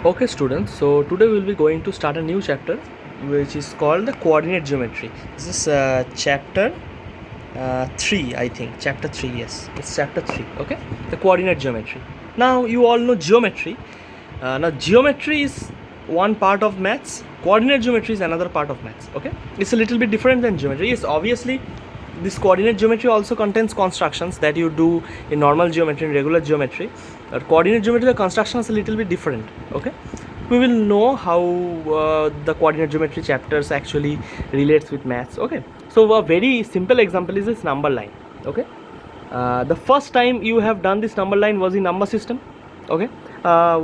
Okay students, so today we'll be going to start a new chapter which is called the coordinate geometry. This is chapter 3, I think. Chapter 3, yes. It's chapter 3, okay? The coordinate geometry. Now you all know geometry. Now geometry is one part of maths. Coordinate geometry is another part of maths, okay? It's a little bit different than geometry. Yes, obviously this coordinate geometry also contains constructions that you do in normal geometry, in regular geometry. But coordinate geometry, the construction is a little bit different, okay? We will know how the coordinate geometry chapters actually relates with maths, okay? So a very simple example is this number line, okay? The first time you have done this number line was in number system, okay?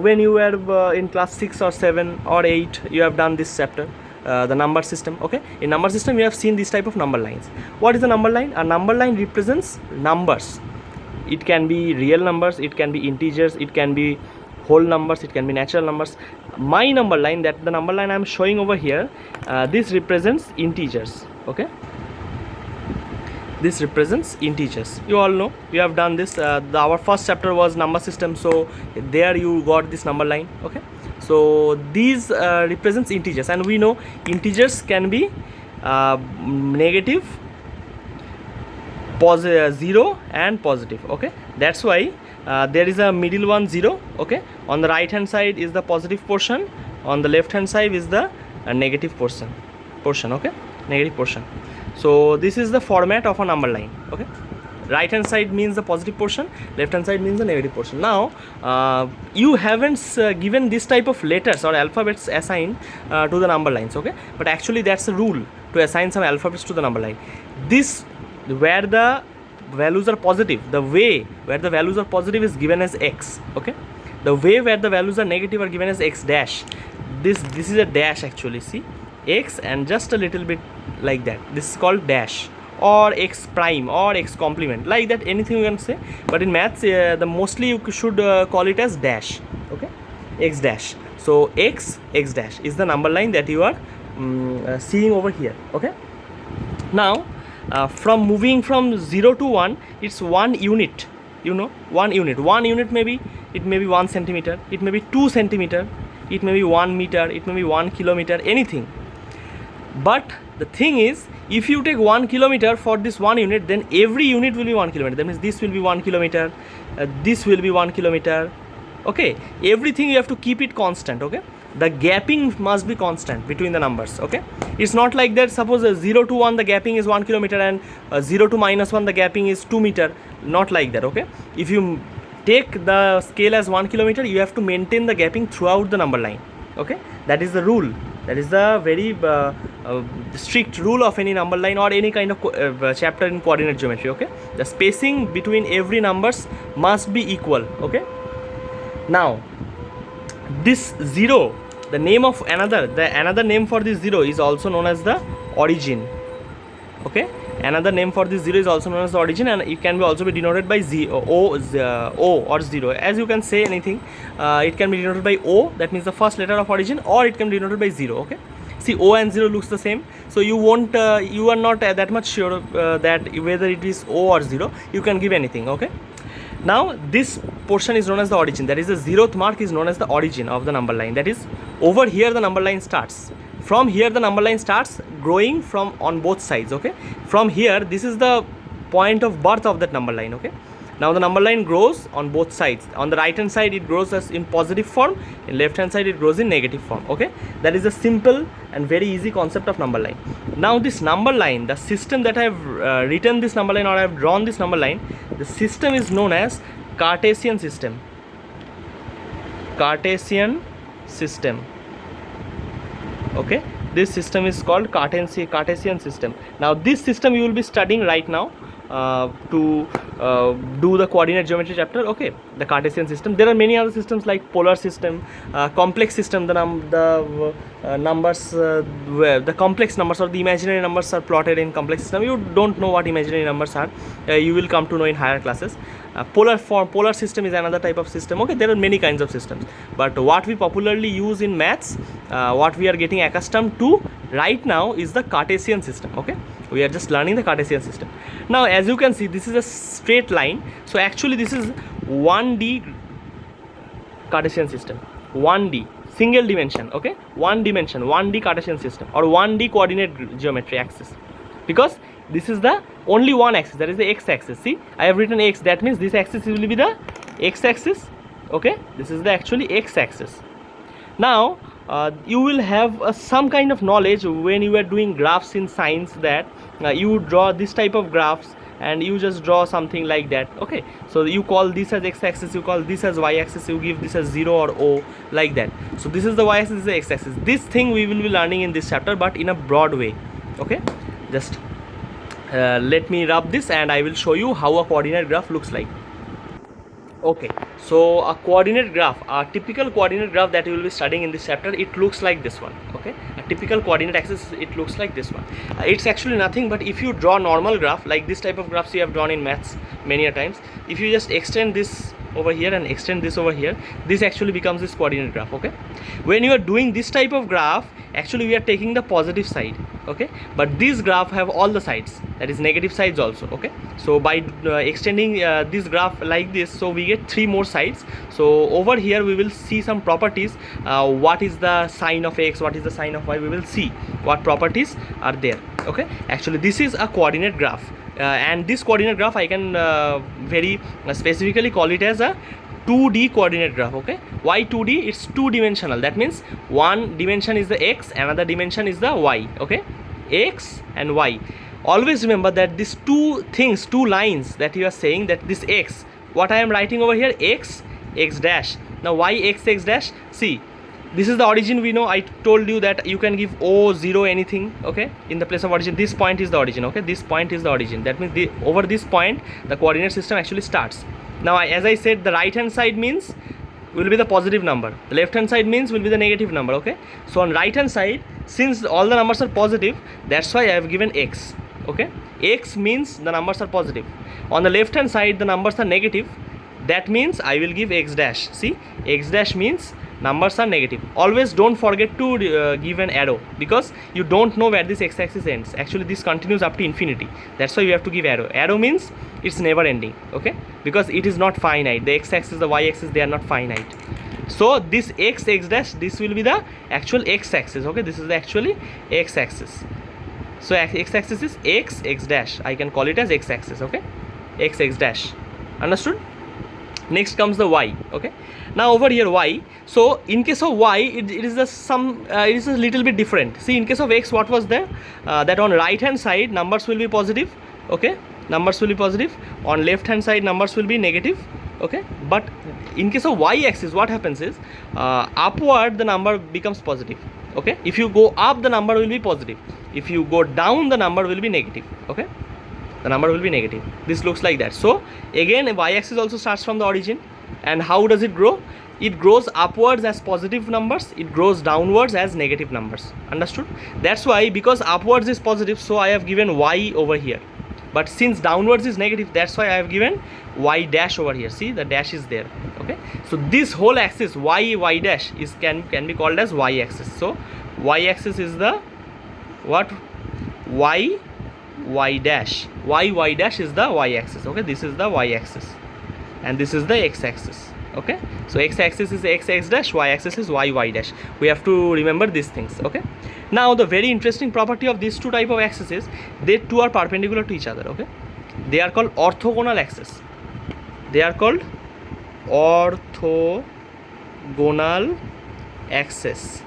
When you were in class 6 or 7 or 8, you have done this chapter. The number system, okay? In number system you have seen this type of number lines. What is a number line? A number line represents numbers. It can be real numbers, it can be integers, it can be whole numbers, it can be natural numbers. My number line, that the number line I am showing over here, this represents integers, okay? This represents integers. You all know, we have done this. Our first chapter was number system, so there you got this number line, okay? So these represents integers, and we know integers can be negative, positive, 0 and positive, okay? That's why there is a middle one 0, okay? On the right hand side is the positive portion, on the left hand side is the negative portion, okay? Negative portion. So this is the format of a number line, okay? Right hand side means the positive portion, left hand side means the negative portion. Now you haven't given this type of letters or alphabets assigned to the number lines, okay? But actually that's the rule, to assign some alphabets to the number line. This, where the values are positive, the way where the values are positive is given as x, okay? The way where the values are negative are given as x dash. This is a dash actually, see, x and just a little bit like that. This is called dash, or x prime, or x complement, like that, anything you can say. But in maths the mostly you should call it as dash, okay? X dash. So x dash is the number line that you are seeing over here, okay? Now from moving from 0 to 1, it's 1 unit, you know, 1 unit maybe, it may be 1 centimeter, it may be 2 centimeter, it may be 1 meter, it may be 1 kilometer, anything. But the thing is, if you take 1 kilometer for this 1 unit, then every unit will be 1 kilometer. That means this will be 1 kilometer, this will be 1 kilometer, okay? Everything you have to keep it constant, okay? The gapping must be constant between the numbers, okay? It's not like that, suppose 0 to 1 the gapping is 1 kilometer and 0 to minus 1 the gapping is 2 meter. Not like that, okay? If you take the scale as 1 kilometer, you have to maintain the gapping throughout the number line, okay? That is the rule. That is the very strict rule of any number line or any kind of chapter in coordinate geometry, okay? The spacing between every numbers must be equal, okay? Now this 0, the name of another name for this 0 is also known as the origin, okay? Another name for this 0 is also known as the origin, and it can be also be denoted by O or 0. As you can say anything, it can be denoted by O, that means the first letter of origin, or it can be denoted by 0, okay? See, O and 0 looks the same, so you won't you are not that much sure that whether it is O or 0. You can give anything, okay? Now this portion is known as the origin, that is the 0th mark is known as the origin of the number line. That is, over here the number line starts. From here the number line starts growing from on both sides, okay? From here, this is the point of birth of that number line, okay? Now the number line grows on both sides. On the right hand side it grows as in positive form, in left hand side it grows in negative form, okay? That is a simple and very easy concept of number line. Now this number line, the system that I have written this number line, or I have drawn this number line, the system is known as Cartesian system. Cartesian system, okay? This system is called Cartesian system. Now this system you will be studying right now to do the coordinate geometry chapter, okay? The Cartesian system. There are many other systems like polar system, complex system. The numbers where the complex numbers or the imaginary numbers are plotted in complex system. You don't know what imaginary numbers are, you will come to know in higher classes. Polar system is another type of system, okay? There are many kinds of systems, but what we popularly use in maths, what we are getting accustomed to right now is the Cartesian system, okay? We are just learning the Cartesian system. Now as you can see, this is a straight line, so actually this is 1D Cartesian system, 1D. single dimension, okay, one dimension, 1D Cartesian system or 1D coordinate geometry axis, because this is the only one axis, that is the x axis. See, I have written x, that means this axis will be the x axis, okay, this is the actually x axis. Now you will have some kind of knowledge when you are doing graphs in science, that you draw this type of graphs and you just draw something like that, okay. So you call this as x-axis, you call this as y-axis, you give this as 0 or O, like that. So this is the y-axis, this is the x-axis. This thing we will be learning in this chapter, but in a broad way, okay. Just let me rub this and I will show you how a coordinate graph looks like. Okay, so a coordinate graph, a typical coordinate graph that you will be studying in this chapter, it looks like this one, okay. A typical coordinate axis, it looks like this one. It's actually nothing but if you draw normal graph like this type of graphs you have drawn in maths many a times, if you just extend this over here and extend this over here, this actually becomes this coordinate graph, okay. When you are doing this type of graph, actually we are taking the positive side, okay, but this graph have all the sides, that is negative sides also, okay. So by extending this graph like this, so we get 3 more sides. So over here we will see some properties, what is the sign of x, what is the sign of y, we will see what properties are there, okay. Actually this is a coordinate graph, and this coordinate graph I can very specifically call it as a 2D coordinate graph, okay. Why 2D? It's 2-dimensional, that means one dimension is the x, another dimension is the y, okay, x and y. Always remember that these two things, two lines that you are saying, that this x, what I am writing over here, x, x dash. Now y, x, x dash, see, this is the origin, we know. I told you that you can give O, 0, anything, okay, in the place of origin. This point is the origin, okay, this point is the origin, that means over this point the coordinate system actually starts. Now as I said, the right hand side means will be the positive number, the left hand side means will be the negative number, okay. So on right hand side, since all the numbers are positive, that's why I have given x, okay. X means the numbers are positive. On the left hand side the numbers are negative, that means I will give x dash. See, x dash means numbers are negative. Always don't forget to give an arrow, because you don't know where this x-axis ends. Actually this continues up to infinity, that's why you have to give arrow. Arrow means it's never ending, okay, because it is not finite. The x-axis, the y-axis, they are not finite. So this x, x dash, this will be the actual x-axis, okay. This is the actually x-axis. So x-axis is x, x dash, I can call it as x-axis, okay, x, x dash, understood. Next comes the y, okay. Now over here y, so in case of y it is it is a little bit different. See, in case of x, what was there, that on right hand side numbers will be positive, okay, numbers will be positive. On left hand side numbers will be negative, okay. But in case of y axis, what happens is upward the number becomes positive, okay. If you go up the number will be positive, if you go down the number will be negative, okay, the number will be negative. This looks like that. So again y-axis also starts from the origin, and how does it grow? It grows upwards as positive numbers, it grows downwards as negative numbers, understood. That's why, because upwards is positive, so I have given y over here, but since downwards is negative, that's why I have given y dash over here. See, the dash is there, okay. So this whole axis y, y dash is can be called as y-axis. So y-axis is the what? Y, y dash. Y dash is the y-axis, okay. This is the y-axis and this is the x-axis, okay. So x-axis is x, x dash, y-axis is y, y dash. We have to remember these things, okay. Now the very interesting property of these two type of axes is they two are perpendicular to each other, okay. They are called orthogonal axes. They are called orthogonal axes,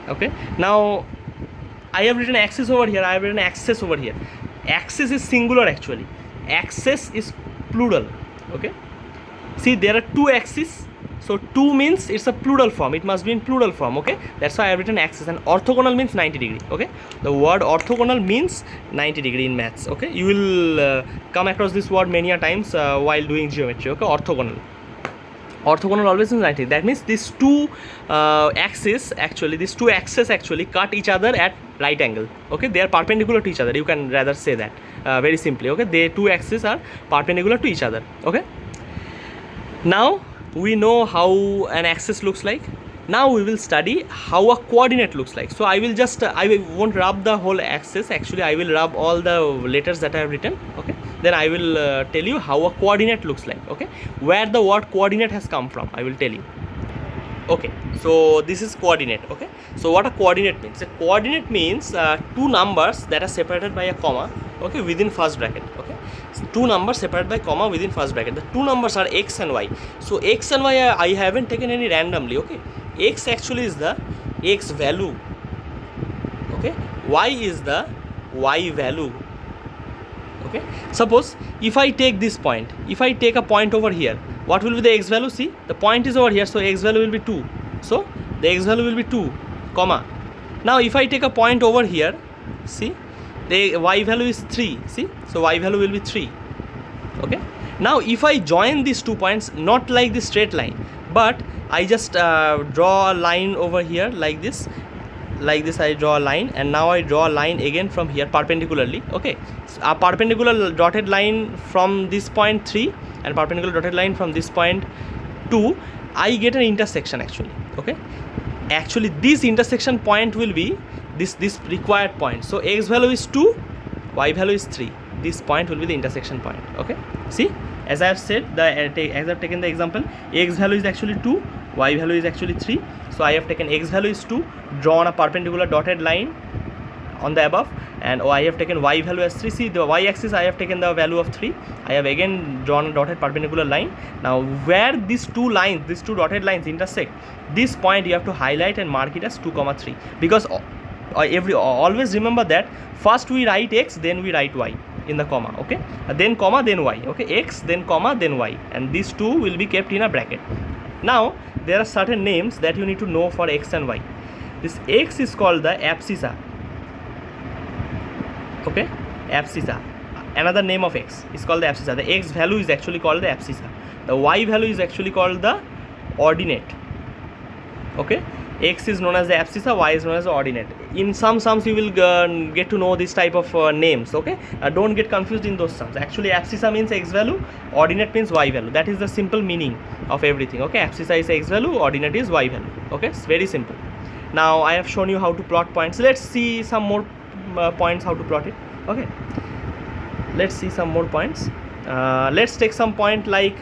okay. Now I have written axis over here, I have written axis over here. Axis is singular actually, axis is plural, okay. See, there are two axes, so 2 means it's a plural form, it must be in plural form, okay. That's why I have written axis. And orthogonal means 90 degree, okay. The word orthogonal means 90 degree in maths, okay. You will come across this word many a times while doing geometry, okay. Orthogonal always means 90. That means these two axes actually cut each other at right angle, okay. They are perpendicular to each other, you can rather say that very simply, okay. The two axes are perpendicular to each other, okay. Now we know how an axis looks like. Now we will study how a coordinate looks like. So I will just I won't rub the whole axis, actually I will rub all the letters that I have written, okay. Then I will tell you how a coordinate looks like, okay. Where the word coordinate has come from, I will tell you. Okay, so this is coordinate. Okay, so what a coordinate means? A coordinate means two numbers that are separated by a comma, okay, within first bracket. Okay, so two numbers separated by comma within first bracket. The two numbers are x and y. So x and y I haven't taken any randomly. Okay, x actually is the x value. Okay, y is the y value. Okay, suppose if I take this point, if I take a point over here, what will be the x value? See, the point is over here, so x value will be 2. So the x value will be 2, comma. Now if I take a point over here, see, the y value is 3. See, so y value will be 3. Okay, now if I join these 2 points, not like this straight line, but I just draw a line over here like this. Like this I draw a line, and now I draw a line again from here perpendicularly. Okay, so a perpendicular dotted line from this point 3 and perpendicular dotted line from this point 2, I get an intersection actually. Okay, actually this intersection point will be this required point. So x value is 2, y value is 3. This point will be the intersection point. Okay, see, as I have said, as I have taken the example, x value is actually 2, y value is actually 3. So I have taken x value is 2, drawn a perpendicular dotted line on the above, and I have taken y value as 3. See, the y axis I have taken the value of 3. I have again drawn a dotted perpendicular line. Now where these two lines, these two dotted lines intersect, this point you have to highlight and mark it as 2, 3, because always remember that first we write x, then we write y in the comma. Okay, then comma, then y. Okay, x, then comma, then y, and these two will be kept in a bracket. Now there are certain names that you need to know for x and y. This x is called the abscissa. Okay, abscissa. Another name of x is called the abscissa. The x value is actually called the abscissa. The y value is actually called the ordinate. Okay, x is known as the abscissa, y is known as the ordinate. In some sums you will get to know this type of names. Okay, don't get confused in those sums. Actually abscissa means x value, ordinate means y value. That is the simple meaning of everything. Okay, abscissa is x value, ordinate is y value. Okay, it's very simple. Now I have shown you how to plot points. Let's see some more points, how to plot it. Okay, let's see some more points. Let's take some point like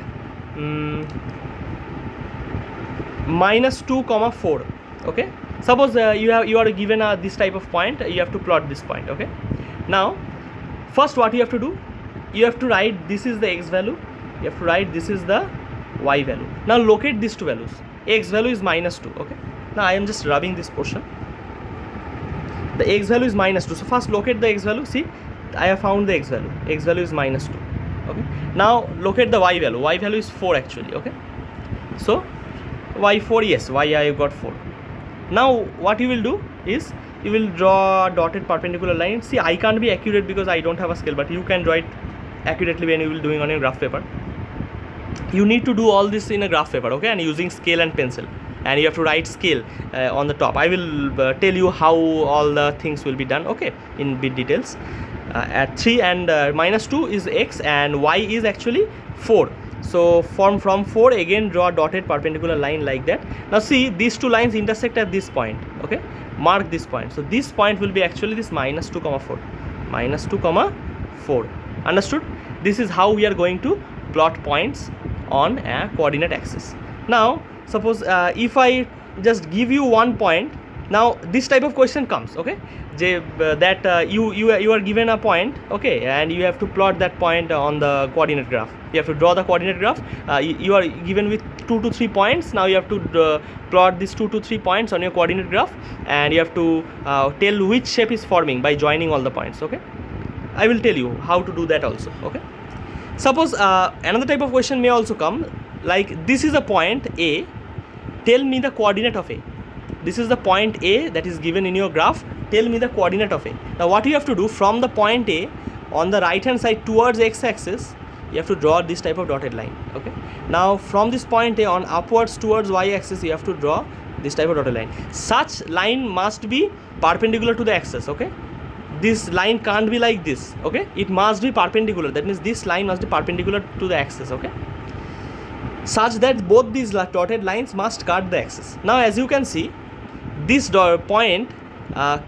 -2, 4. Okay, suppose you are given this type of point, you have to plot this point. Okay, now first what you have to do, you have to write this is the x value, you have to write this is the y value. Now locate these two values. X value is -2. Okay, now I am just rubbing this portion. The x value is -2. So first locate the x value. See, I have found the x value. X value is -2. Okay, now locate the y value. Y value is 4 actually. Okay, so y4, yes, y I got 4. Now what you will do is you will draw a dotted perpendicular line. See, I can't be accurate because I don't have a scale, but you can draw it accurately when you will doing on your graph paper. You need to do all this in a graph paper. Okay, and using scale and pencil, and you have to write scale on the top. I will tell you how all the things will be done. Okay, in bit details. At 3 and -2 is x and y is actually 4. So from 4 again draw a dotted perpendicular line like that. Now see, these two lines intersect at this point. Okay, mark this point. So this point will be actually this -2, 4. -2, 4. Understood? This is how we are going to plot points on a coordinate axis. Now suppose if I just give you one point, now this type of question comes. Okay, that you are given a point. Okay, and you have to plot that point on the coordinate graph. You have to draw the coordinate graph. You are given with 2 to 3 points. Now you have to plot these 2 to 3 points on your coordinate graph, and you have to tell which shape is forming by joining all the points. Okay, I will tell you how to do that also. Okay, suppose another type of question may also come, like this is a point A, tell me the coordinate of A. This is the point A that is given in your graph, tell me the coordinate of A. Now what you have to do, from the point A on the right hand side towards x axis, you have to draw this type of dotted line. Okay, now from this point A on upwards towards y axis, you have to draw this type of dotted line. Such line must be perpendicular to the axis. Okay, this line can't be like this. Okay, it must be perpendicular. That means this line must be perpendicular to the axis. Okay, such that both these dotted lines must cut the axis. Now as you can see, this point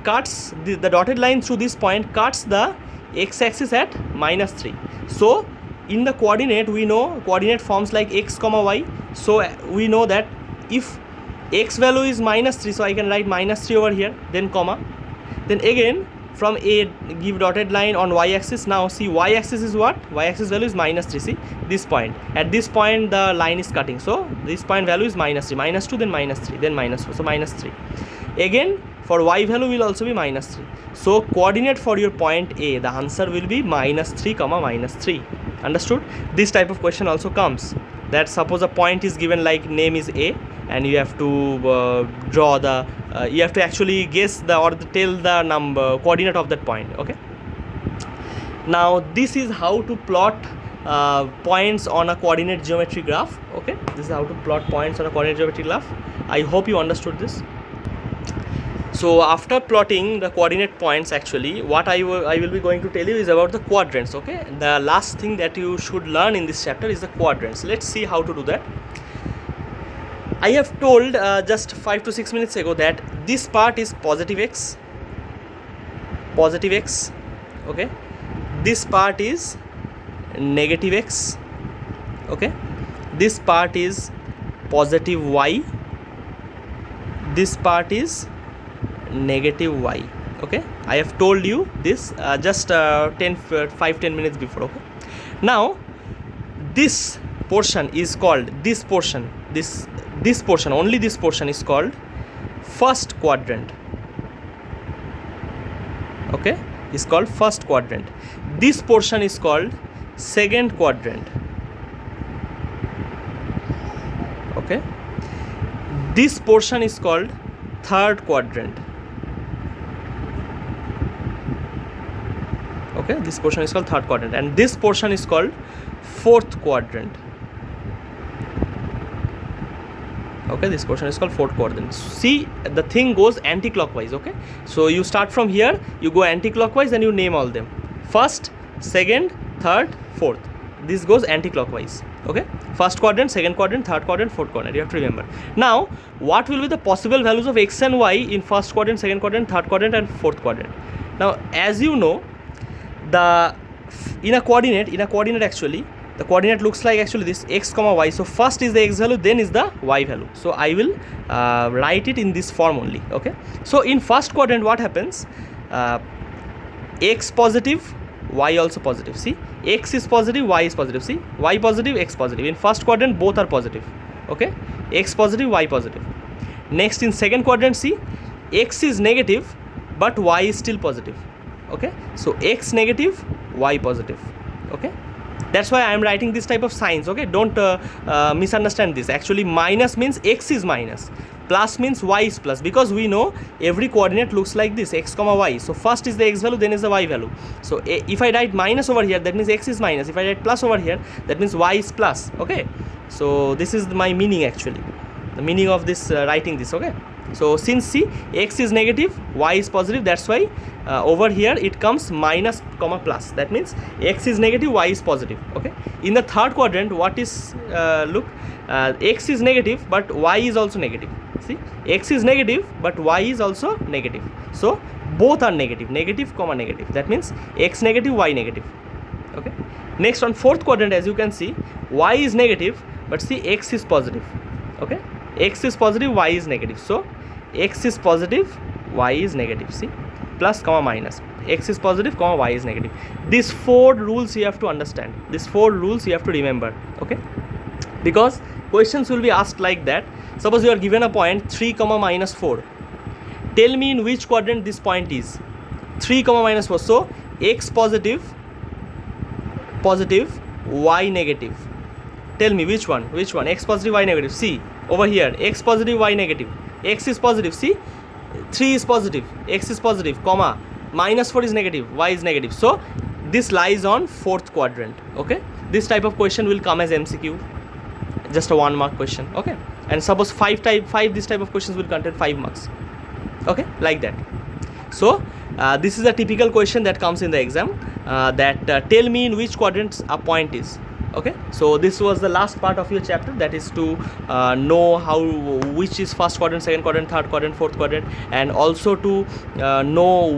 cuts the dotted line through this point cuts the x-axis at -3. So in the coordinate, we know coordinate forms like x, y. So we know that if x value is -3, so I can write -3 over here, then comma, then again from A give dotted line on y-axis. Now see, y-axis is what? Y-axis value is -3. See this point, at this point the line is cutting, so this point value is -3, -2, then -3, then -4, so -3. Again for y value will also be -3. So coordinate for your point A, the answer will be -3, -3. Understood? This type of question also comes, that suppose a point is given like name is A, and you have to draw the you have to actually guess the or tell the number coordinate of that point. Okay, now this is how to plot points on a coordinate geometry graph. Okay, this is how to plot points on a coordinate geometry graph. I hope you understood this. So after plotting the coordinate points, actually what I will be going to tell you is about the quadrants. Okay, the last thing that you should learn in this chapter is the quadrants. Let's see how to do that. I have told just 5 to 6 minutes ago that this part is positive x, okay, this part is negative x, okay, this part is positive y, this part is negative y. Okay, I have told you this just 5-10 minutes before. Okay, now this portion is called, this portion, this portion, only this portion is called first quadrant. Okay, is called first quadrant. This portion is called second quadrant. Okay, this portion is called third quadrant. Okay, this portion is called third quadrant, and this portion is called fourth quadrant. Okay, this portion is called fourth quadrant. See, the thing goes anti-clockwise. Okay, so you start from here, you go anti-clockwise, and you name all them: first, second, third, fourth. This goes anti-clockwise. Okay, first quadrant, second quadrant, third quadrant, fourth quadrant. You have to remember. Now, what will be the possible values of x and y in first quadrant, second quadrant, third quadrant, and fourth quadrant? Now, as you know, in a coordinate actually, the coordinate looks like actually this x comma y. So first is the x value, then is the y value. So I will write it in this form only. Okay, so in first quadrant what happens? X positive, y also positive. See, x is positive, y is positive. See, y positive, x positive. In first quadrant both are positive. Okay, x positive, y positive. Next, in second quadrant, see, x is negative but y is still positive. Okay, so x negative, y positive. Okay, that's why I am writing this type of signs. Okay, don't misunderstand this. Actually, minus means x is minus, plus means y is plus, because we know every coordinate looks like this, x comma y. So first is the x value, then is the y value. So if I write minus over here, that means x is minus. If I write plus over here, that means y is plus. Okay, so this is my meaning, actually the meaning of this writing this. Okay, so since see, x is negative, y is positive, that's why over here it comes minus comma plus. That means x is negative, y is positive. Okay, in the third quadrant what is look, x is negative but y is also negative. See, x is negative but y is also negative, so both are negative, negative comma negative. That means x negative, y negative. Okay, next on fourth quadrant, as you can see, y is negative but see, x is positive. Okay, x is positive, y is negative, so x is positive, y is negative. See, plus comma minus, x is positive comma y is negative. These four rules you have to understand, these four rules you have to remember. Okay, because questions will be asked like that. Suppose you are given a point 3 comma minus 4, tell me in which quadrant this point is. 3 comma minus 4, so x positive, y negative. Tell me which one, x positive, y negative. See over here, x positive, y negative, x is positive. See, 3 is positive, x is positive, comma minus 4 is negative, y is negative. So this lies on fourth quadrant. Okay, this type of question will come as MCQ, just a 1 mark question. Okay, and suppose 5 this type of questions will contain 5 marks. Okay, like that. So this is a typical question that comes in the exam, that tell me in which quadrant a point is. Okay, so this was the last part of your chapter, that is to know how, which is first quadrant, second quadrant, third quadrant, fourth quadrant, and also to know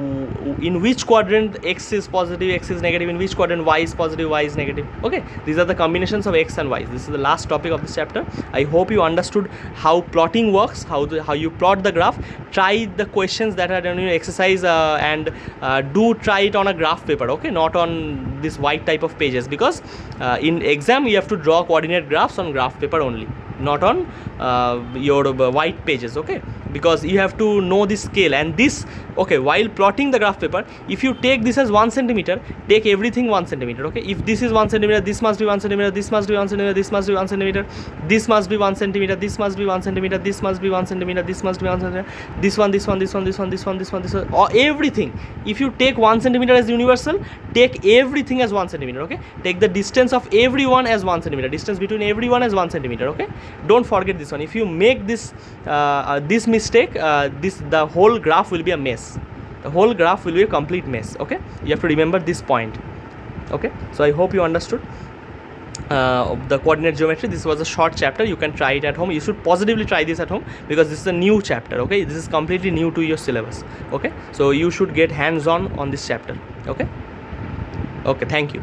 in which quadrant x is positive, x is negative, in which quadrant y is positive, y is negative. Okay, these are the combinations of x and y. This is the last topic of this chapter. I hope you understood how plotting works, how you plot the graph. Try the questions that are in your exercise and do try it on a graph paper, okay, not on this white type of pages, because in exam you have to draw coordinate graphs on graph paper only, not on your white pages, okay, because you have to know the scale and this. Okay, while plotting the graph paper, if you take this as 1 centimeter, take everything 1 centimeter, okay. If this is 1 centimeter, this must be 1 centimeter, this must be 1 centimeter, this must be 1 centimeter, this must be 1 centimeter, this must be 1 centimeter, this must be 1 centimeter, this must be 1 centimeter, this one, this one, this one, this one, this one, this one, this one, or everything. If you take 1 centimeter as universal, take everything as 1 centimeter, okay. Take the distance of everyone as 1 centimeter, distance between everyone as 1 centimeter, okay. Don't forget this one. If you make this this mistake, the whole graph will be a mess. The whole graph will be a complete mess, okay. You have to remember this point, okay. So I hope you understood the coordinate geometry. This was a short chapter. You can try it at home. You should positively try this at home, because this is a new chapter, okay. This is completely new to your syllabus, okay. So you should get hands on this chapter, okay. Okay, thank you.